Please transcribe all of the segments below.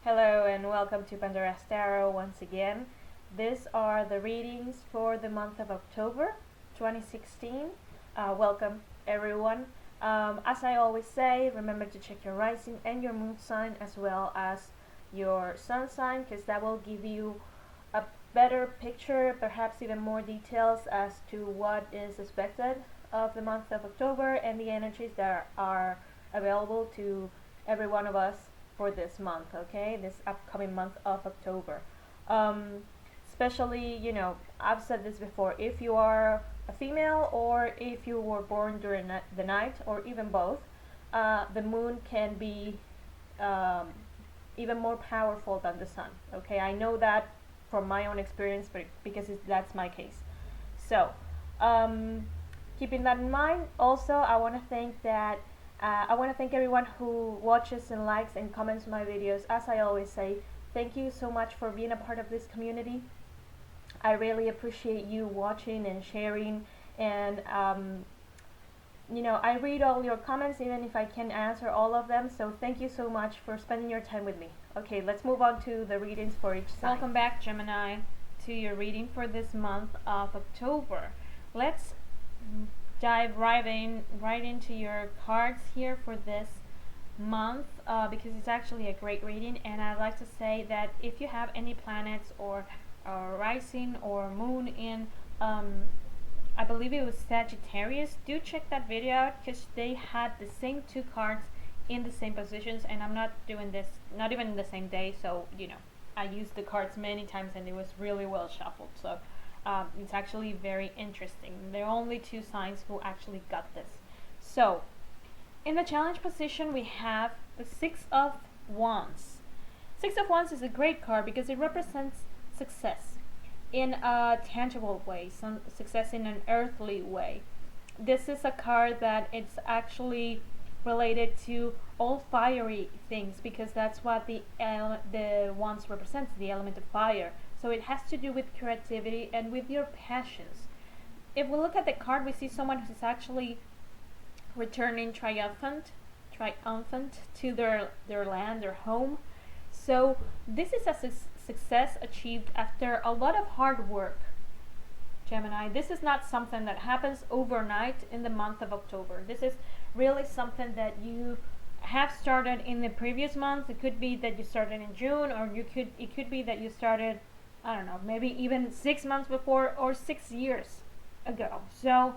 Hello and welcome to Pandora Tarot once again. These are the readings for the month of October 2016. Welcome everyone. As I always say, remember to check your rising and your moon sign as well as your sun sign, because that will give you a better picture, perhaps even more details as to what is expected of the month of October and the energies that are available to every one of us for this month, okay, this upcoming month of October. Especially, I've said this before, if you are a female or if you were born during the night or even both, the moon can be even more powerful than the sun, okay. I know that from my own experience, but because that's my case. So keeping that in mind, also I want to thank everyone who watches and likes and comments my videos. As I always say, thank you so much for being a part of this community. I really appreciate you watching and sharing, and I read all your comments even if I can't answer all of them, so thank you so much for spending your time with me. Okay, let's move on to the readings for each sign. Welcome back, Gemini, to your reading for this month of October. Let's dive right into your cards here for this month, because it's actually a great reading. And I'd like to say that if you have any planets or rising or moon in I believe it was Sagittarius, do check that video out, because they had the same two cards in the same positions, and I'm not doing this not even in the same day, so I used the cards many times and it was really well shuffled. So it's actually very interesting. There are only two signs who actually got this. So in the challenge position we have the Six of Wands. Six of Wands is a great card because it represents success in a tangible way, some success in an earthly way. This is a card that it's actually related to all fiery things, because that's what the wands represents, the element of fire. So it has to do with creativity and with your passions. If we look at the card, we see someone who's actually returning triumphant to their land, their home. So this is a success achieved after a lot of hard work, Gemini. This is not something that happens overnight in the month of October. This is really something that you have started in the previous month. It could be that you started in June, or it could be that you started, I don't know, maybe even 6 months before or 6 years ago. So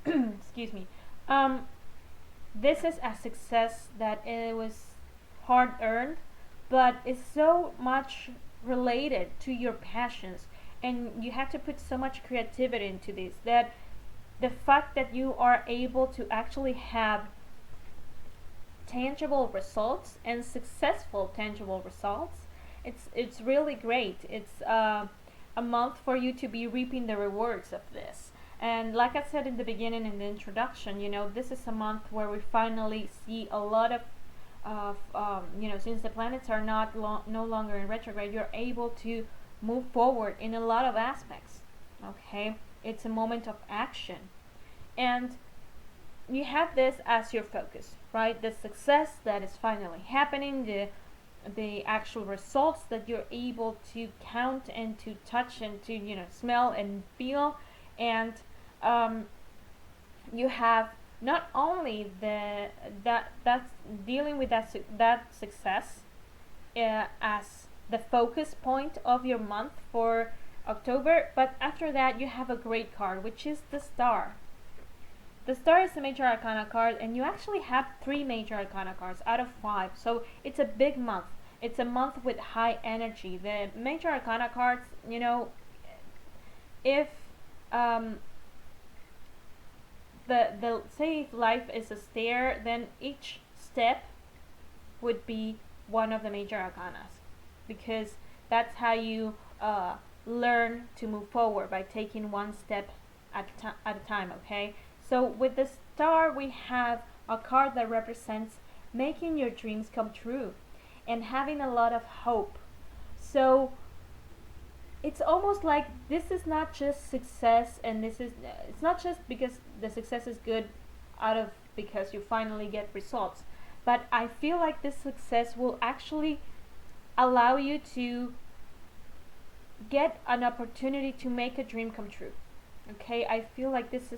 excuse me. This is a success that it was hard earned, but it's so much related to your passions, and you have to put so much creativity into this, that the fact that you are able to actually have tangible results and successful tangible results, it's really great. It's a month for you to be reaping the rewards of this. And like I said in the beginning, in the introduction, this is a month where we finally see a lot of since the planets are no longer in retrograde, you're able to move forward in a lot of aspects. Okay, it's a moment of action, and you have this as your focus, right? The success that is finally happening, the actual results that you're able to count and to touch and to smell and feel, and you have not only that's dealing with that success as the focus point of your month for October, but after that you have a great card, which is the Star. The Star is the major arcana card, and you actually have 3 major arcana cards out of 5, so it's a big month. It's a month with high energy. The major arcana cards, if say if life is a stair, then each step would be one of the major arcanas, because that's how you learn to move forward, by taking one step at a time. Okay, so with the Star we have a card that represents making your dreams come true and having a lot of hope. So it's almost like this is not just success, and it's not just because the success is good because you finally get results, but I feel like this success will actually allow you to get an opportunity to make a dream come true. Okay, I feel like this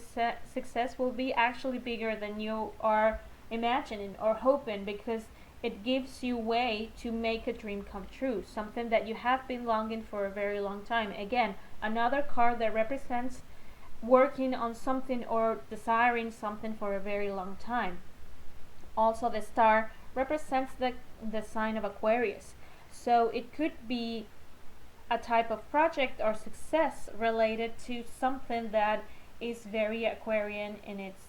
success will be actually bigger than you are imagining or hoping, because it gives you way to make a dream come true, something that you have been longing for a very long time. Again, another card that represents working on something or desiring something for a very long time. Also, the star represents the sign of Aquarius, so it could be a type of project or success related to something that is very Aquarian in its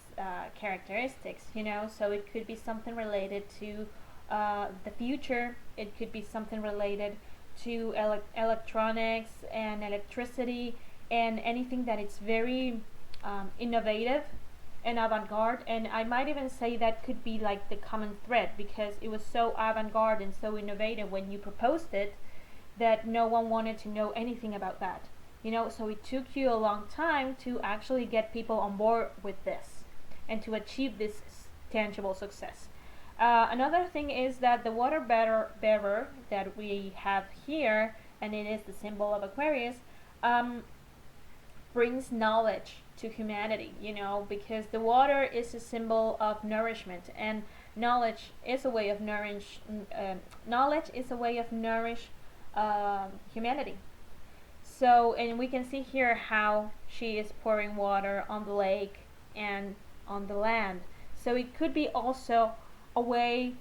characteristics, you know. So it could be something related to the future. It could be something related to electronics and electricity and anything that it's very innovative and avant-garde. And I might even say that could be like the common thread, because it was so avant-garde and so innovative when you proposed it that no one wanted to know anything about that, you know. So it took you a long time to actually get people on board with this and to achieve this tangible success. Another thing is that the water bearer that we have here, and it is the symbol of Aquarius, brings knowledge to humanity, you know, because the water is a symbol of nourishment, and knowledge is a way of nourish humanity. So, and we can see here how she is pouring water on the lake and on the land. So it could be also a way,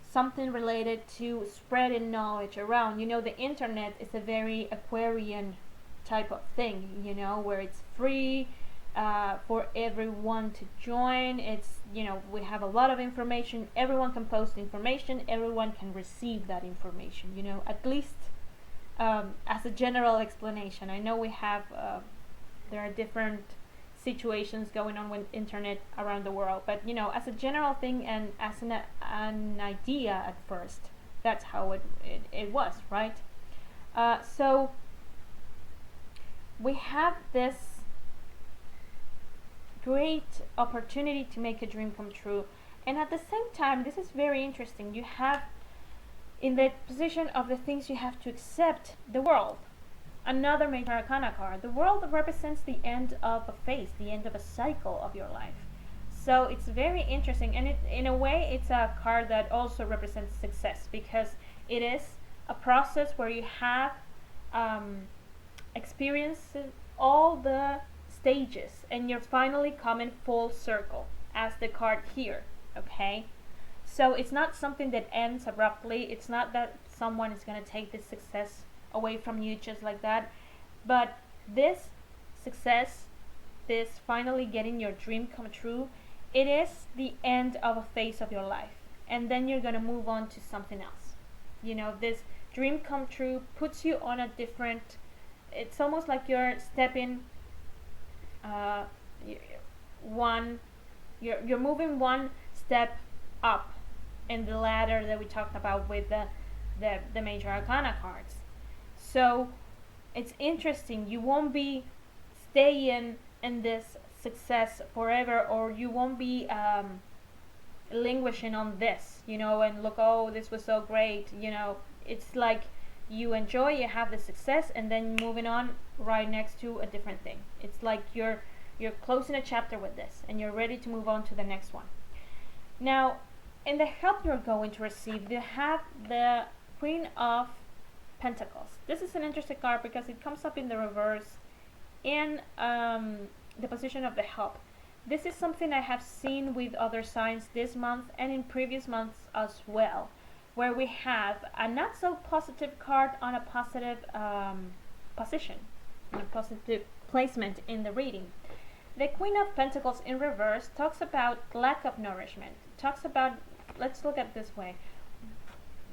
something related to spreading knowledge around. You know, the internet is a very Aquarian type of thing, you know, where it's free for everyone to join. It's, you know, we have a lot of information, everyone can post information, everyone can receive that information, you know, at least as a general explanation. I know we have there are different situations going on with internet around the world, but you know, as a general thing and as an idea at first, that's how it was, right? So we have this great opportunity to make a dream come true, and at the same time, this is very interesting, you have in the position of the things you have to accept, the world. Another major arcana card. The world represents the end of a phase, the end of a cycle of your life. So it's very interesting, and in a way it's a card that also represents success, because it is a process where you have experienced all the stages and you're finally coming full circle, as the card here, okay? So it's not something that ends abruptly. It's not that someone is going to take this success away from you just like that. But this success, this finally getting your dream come true, it is the end of a phase of your life. And then you're going to move on to something else. You know, this dream come true puts you on a different, it's almost like you're stepping you're moving one step up in the ladder that we talked about with the major arcana cards. So it's interesting, you won't be staying in this success forever, or you won't be languishing on this, you know, and look, oh, this was so great, you know. It's like you enjoy, you have the success, and then moving on right next to a different thing. It's like you're closing a chapter with this and you're ready to move on to the next one. Now, in the help you're going to receive, you have the Queen of Pentacles. This is an interesting card because it comes up in the reverse in the position of the help. This is something I have seen with other signs this month and in previous months as well, where we have a not so positive card on a positive position, on a positive placement in the reading. The Queen of Pentacles in reverse talks about lack of nourishment. Talks about, let's look at it this way.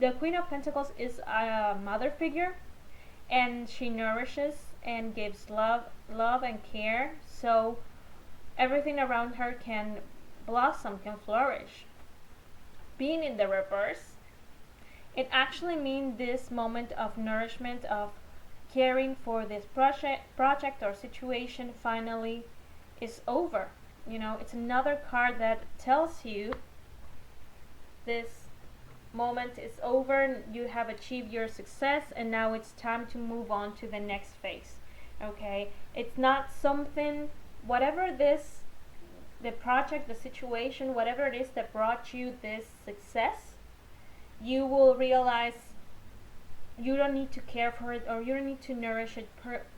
The Queen of Pentacles is a mother figure, and she nourishes and gives love and care, so everything around her can blossom, can flourish. Being in the reverse, it actually means this moment of nourishment, of caring for this project or situation finally is over. You know, it's another card that tells you this moment is over, you have achieved your success, and now it's time to move on to the next phase. Okay, it's not something, whatever this, the project, the situation, whatever it is that brought you this success, you will realize you don't need to care for it, or you don't need to nourish it,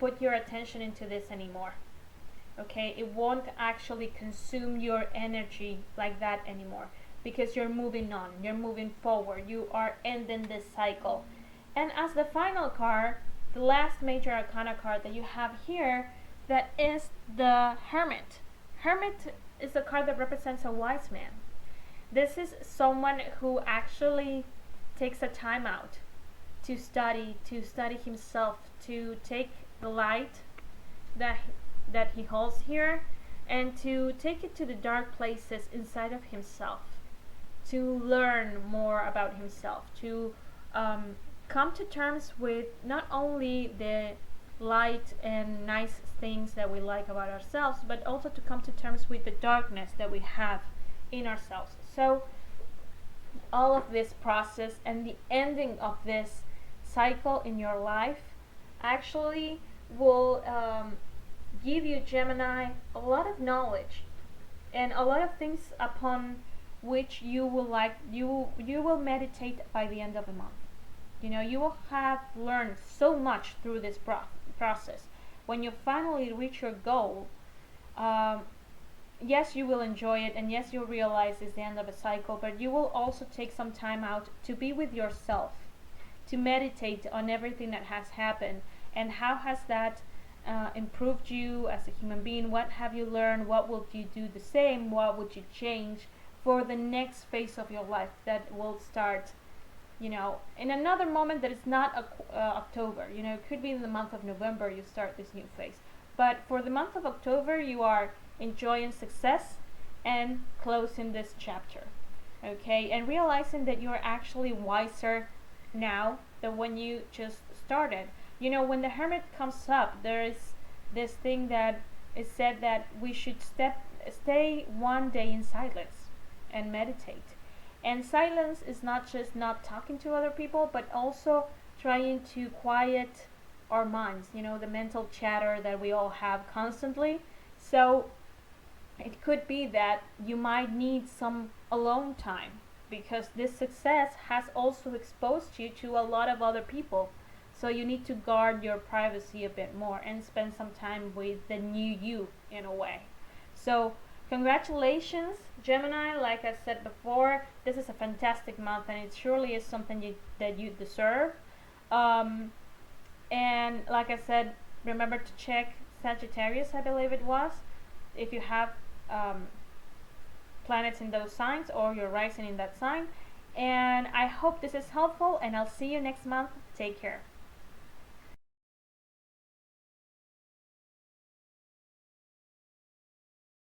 put your attention into this anymore. Okay, it won't actually consume your energy like that anymore, because you're moving on, you're moving forward, you are ending this cycle. And as the final card, the last major arcana card that you have here, that is the Hermit. Hermit is a card that represents a wise man. This is someone who actually takes a time out to study himself, to take the light that he holds here, and to take it to the dark places inside of himself, to learn more about himself, to come to terms with not only the light and nice things that we like about ourselves, but also to come to terms with the darkness that we have in ourselves. So all of this process and the ending of this cycle in your life actually will give you, Gemini, a lot of knowledge and a lot of things upon which you will meditate by the end of the month. You know, you will have learned so much through this process. When you finally reach your goal, yes, you will enjoy it, and yes, you'll realize it's the end of a cycle, but you will also take some time out to be with yourself, to meditate on everything that has happened, and how has that improved you as a human being. What have you learned? What will you do the same? What would you change for the next phase of your life that will start, you know, in another moment that is not October. You know, it could be in the month of November you start this new phase. But for the month of October, you are enjoying success and closing this chapter. Okay, and realizing that you're actually wiser now than when you just started. You know, when the Hermit comes up, there is this thing that is said that we should stay one day in silence and meditate. And silence is not just not talking to other people, but also trying to quiet our minds, you know, the mental chatter that we all have constantly. So it could be that you might need some alone time, because this success has also exposed you to a lot of other people. So you need to guard your privacy a bit more and spend some time with the new you in a way. So congratulations, Gemini. Like I said before, this is a fantastic month, and it surely is something that you deserve. And like I said, remember to check Sagittarius, I believe it was, if you have planets in those signs or your rising in that sign. And I hope this is helpful, and I'll see you next month. Take care.